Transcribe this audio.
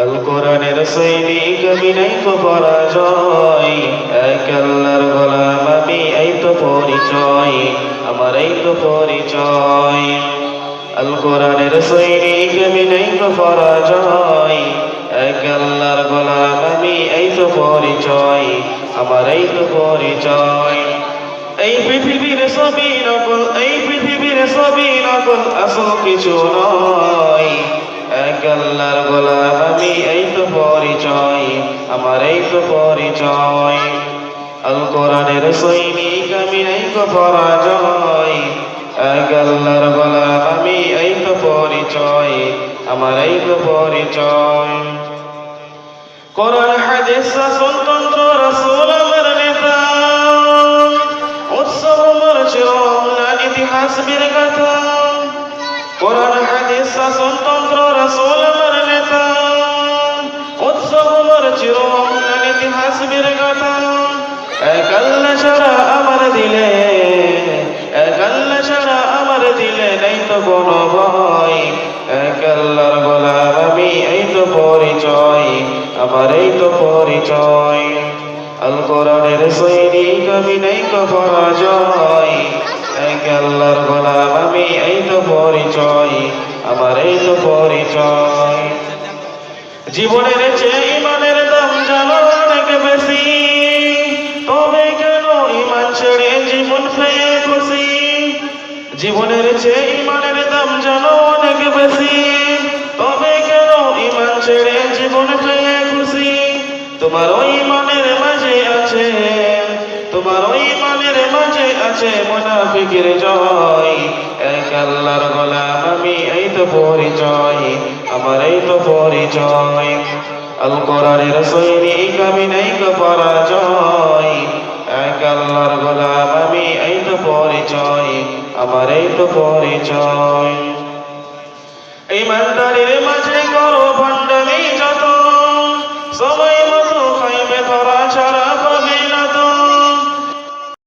আল কোরআনের সৈনিক আমি নাই তো পরাজয়, এক আল্লাহর গোলাম আমি এই তো পরিচয়, আমার এই তো পরিচয়। আল কোরআনের সৈনিক আমি নাই তো পরাজয়, এক আল্লাহর গোলাম আমি এই তো পরিচয়, আমার এই তো পরিচয়। এই পৃথিবীর সবই নকল, এই পৃথিবীর সবই নকল, আসল কিছু নয়। এক আল্লাহর গোলাম আমি এই তো পরিচয়, আমার এই তো পরিচয়। আল কোরআনের সৈনিক আমি এই তো পরাজয়, এক আল্লাহর গোলাম আমি এই তো পরিচয়, আমার এই তো পরিচয়। কোরআন হাদিস রাসূলতন্ত্র রাসূল আমার নেতা, উৎসব আমার চিরম্লান ইতিহাস বীর গাথা। কোরআন হাদিস রাসূলতন্ত্র রাসূল আমার নেতা, উৎসব আমার চিরম্লান ইতিহাস বীর গাথা। এক আল্লাহ ছাড়া আমার দিলে, এক আল্লাহ ছাড়া আমার দিলে নেই তো কোনো ভয়, এক আল্লাহর গোলাম আমি এই তো পরিচয়, আমার এই তো পরিচয়। আল কোরআনের সৈনিক আমি নেই তো পরাজয়, এক আল্লাহর গোলাম আমি এই তো পরিচয়, আমার এই তো পরিচয়। জীবনের চেয়ে ইমানের দাম জানো অনেক বেশি, তবে কেন ইমান ছেড়ে জীবন পেয়ে খুশি। জীবনের চেয়ে ইমানের দাম জানো অনেক বেশি, তবে কেন ইমান ছেড়ে জীবন পেয়ে খুশি। তোমার ওই ইমানের মাঝে আছে, তোমার ওই ইমানের মাঝে আছে মুনাফিকের জয়, এক আল্লাহর গোলাম আমি এই তো পরিচয়, আমার এই তো পরিচয়। আল কোরআনের সৈনিক আমি নাই তো পরাজয়, এক আল্লাহর গোলাম আমি এই তো পরিচয়, আমার এই তো পরিচয়। ইমানদারির